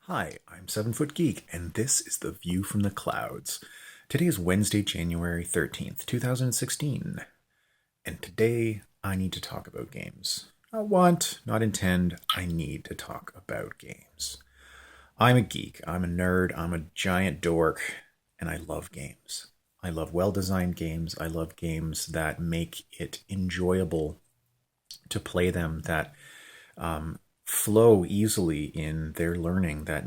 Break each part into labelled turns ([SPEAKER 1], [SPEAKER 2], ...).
[SPEAKER 1] Hi, I'm 7 Foot Geek, and this is The View from the Clouds. Today is Wednesday, January 13th, 2016, and today I need to talk about games. Not want, not intend, I need to talk about games. I'm a geek, I'm a nerd, I'm a giant dork, and I love games. I love well designed games, I love games that make it enjoyable to play them, that flow easily in their learning, that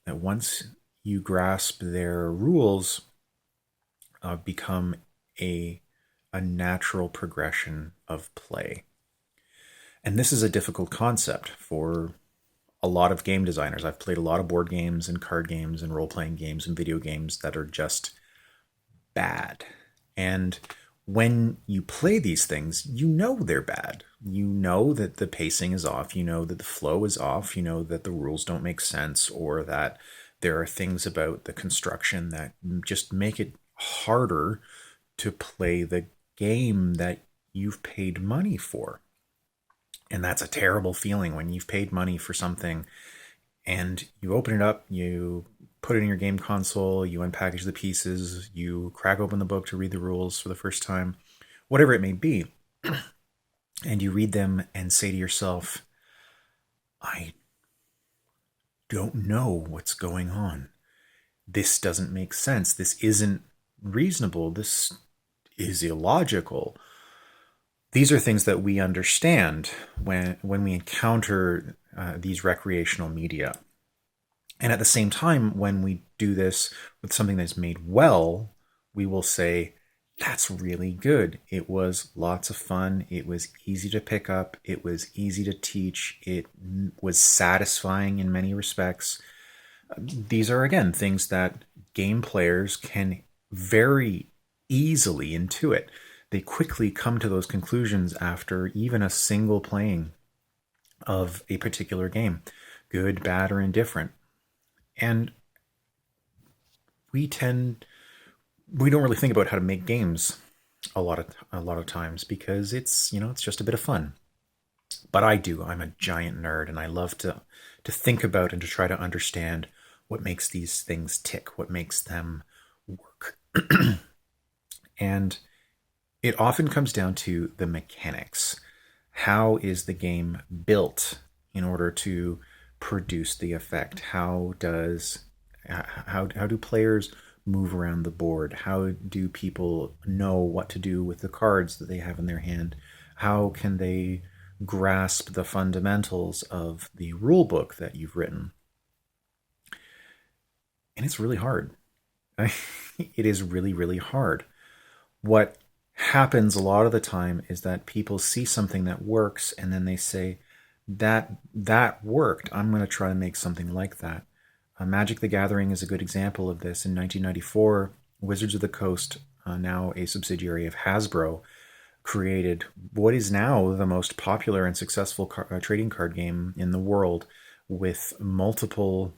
[SPEAKER 1] once you grasp their rules, become a a natural progression of play. And this is a difficult concept for a lot of game designers. I've played a lot of board games and card games and role playing games and video games that are just bad. And when you play these things, you know they're bad. You know that the pacing is off. You know that the flow is off. You know that the rules don't make sense, or that there are things about the construction that just make it harder to play the game that you've paid money for. And that's a terrible feeling when you've paid money for something and you open it up, you put it in your game console, you unpackage the pieces, you crack open the book to read the rules for the first time, whatever it may be, and you read them and say to yourself, I don't know what's going on. This doesn't make sense. This isn't reasonable. This is illogical. These are things that we understand when we encounter these recreational media. And at the same time, when we do this with something that's made well, we will say, that's really good. It was lots of fun. It was easy to pick up. It was easy to teach. It was satisfying in many respects. These are, again, things that game players can very easily intuit. They quickly come to those conclusions after even a single playing of a particular game, good, bad, or indifferent. And we don't really think about how to make games a lot of times because it's just a bit of fun. But I do. I'm a giant nerd, and I love to think about and to try to understand what makes these things tick, what makes them work. And it often comes down to the mechanics. How is the game built in order to produce the effect? How do players move around the board? How do people know what to do with the cards that they have in their hand? How can they grasp the fundamentals of the rule book that you've written? And it's really hard. It is really, really hard. What happens a lot of the time is that people see something that works and then they say, that worked. I'm going to try to make something like that. Magic the Gathering is a good example of this. In 1994, Wizards of the Coast, now a subsidiary of Hasbro, created what is now the most popular and successful trading card game in the world, with multiple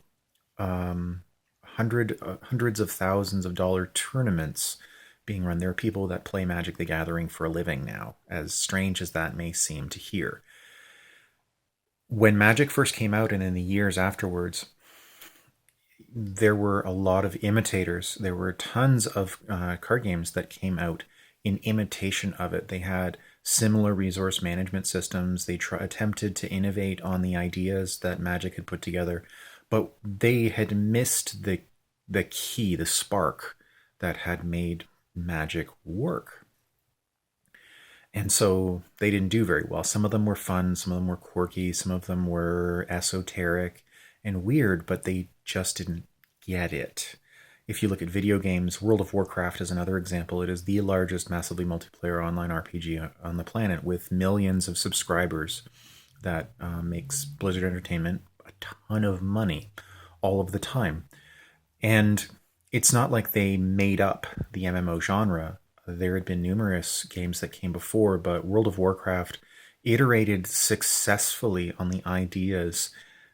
[SPEAKER 1] hundreds of thousands of dollar tournaments being run. There are people that play Magic the Gathering for a living now, as strange as that may seem to hear. When Magic first came out and in the years afterwards, there were a lot of imitators. There were tons of card games that came out in imitation of it. They had similar resource management systems. They attempted to innovate on the ideas that Magic had put together, but they had missed the key, the spark that had made Magic work. And so they didn't do very well. Some of them were fun, some of them were quirky, some of them were esoteric and weird, but they just didn't get it. If you look at video games, World of Warcraft is another example. It is the largest massively multiplayer online RPG on the planet, with millions of subscribers, that makes Blizzard Entertainment a ton of money all of the time. And it's not like they made up the MMO genre. There had been numerous games that came before, but World of Warcraft iterated successfully on the ideas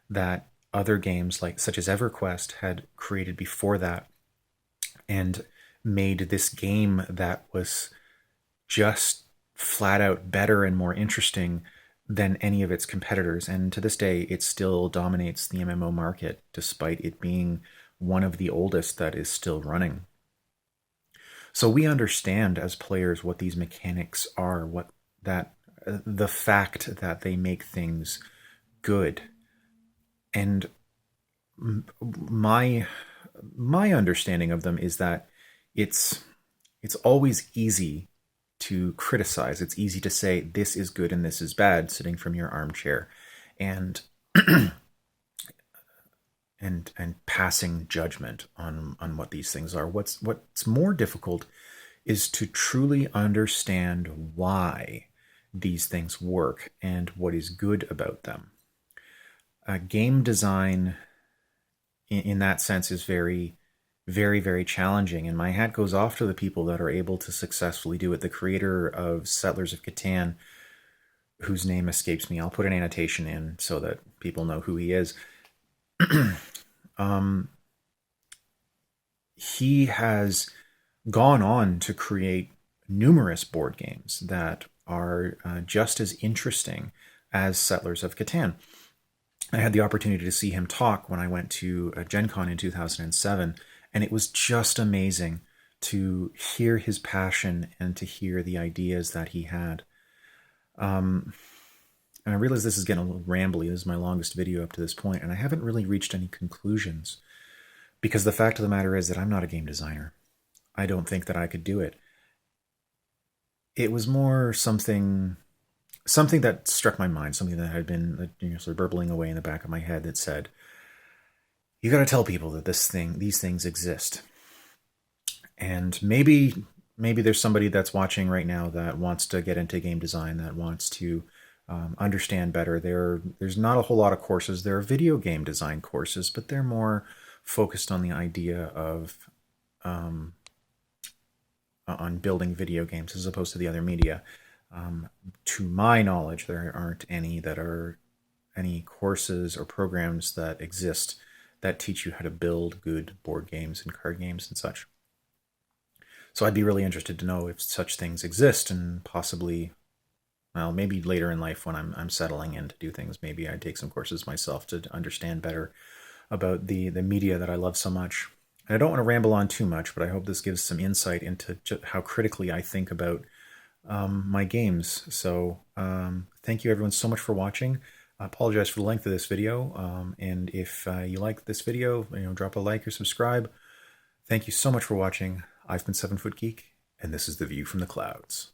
[SPEAKER 1] that other games such as EverQuest had created before that, and made this game that was just flat out better and more interesting than any of its competitors. And to this day, it still dominates the MMO market, despite it being one of the oldest that is still running. So we understand as players what these mechanics are, what that the fact that they make things good. And my my understanding of them is that it's it's always easy to criticize. It's easy to say this is good and this is bad sitting from your armchair and and passing judgment on what these things are. What's more difficult is to truly understand why these things work and what is good about them. Game design, in that sense, is very, very, very challenging. And my hat goes off to the people that are able to successfully do it. The creator of Settlers of Catan, whose name escapes me, I'll put an annotation in so that people know who he is. He has gone on to create numerous board games that are just as interesting as Settlers of Catan. I had the opportunity to see him talk when I went to Gen Con in 2007, and it was just amazing to hear his passion and to hear the ideas that he had. And I realize this is getting a little rambly. This is my longest video up to this point, and I haven't really reached any conclusions because the fact of the matter is that I'm not a game designer. I don't think that I could do it. It was more something that struck my mind, something that had been sort of burbling away in the back of my head that said, you got to tell people that these things exist. And maybe there's somebody that's watching right now that wants to get into game design, that wants to understand better. There's not a whole lot of courses. There are video game design courses, but they're more focused on the idea of on building video games as opposed to the other media. To my knowledge, there aren't any courses or programs that exist that teach you how to build good board games and card games and such. So I'd be really interested to know if such things exist, and possibly, well, maybe later in life when I'm settling in to do things, maybe I'd take some courses myself to understand better about the media that I love so much. And I don't want to ramble on too much, but I hope this gives some insight into how critically I think about my games. So thank you everyone so much for watching. I apologize for the length of this video, and if you like this video, drop a like or subscribe. Thank you so much for watching. I've been 7 Foot Geek, and this is The View from the Clouds.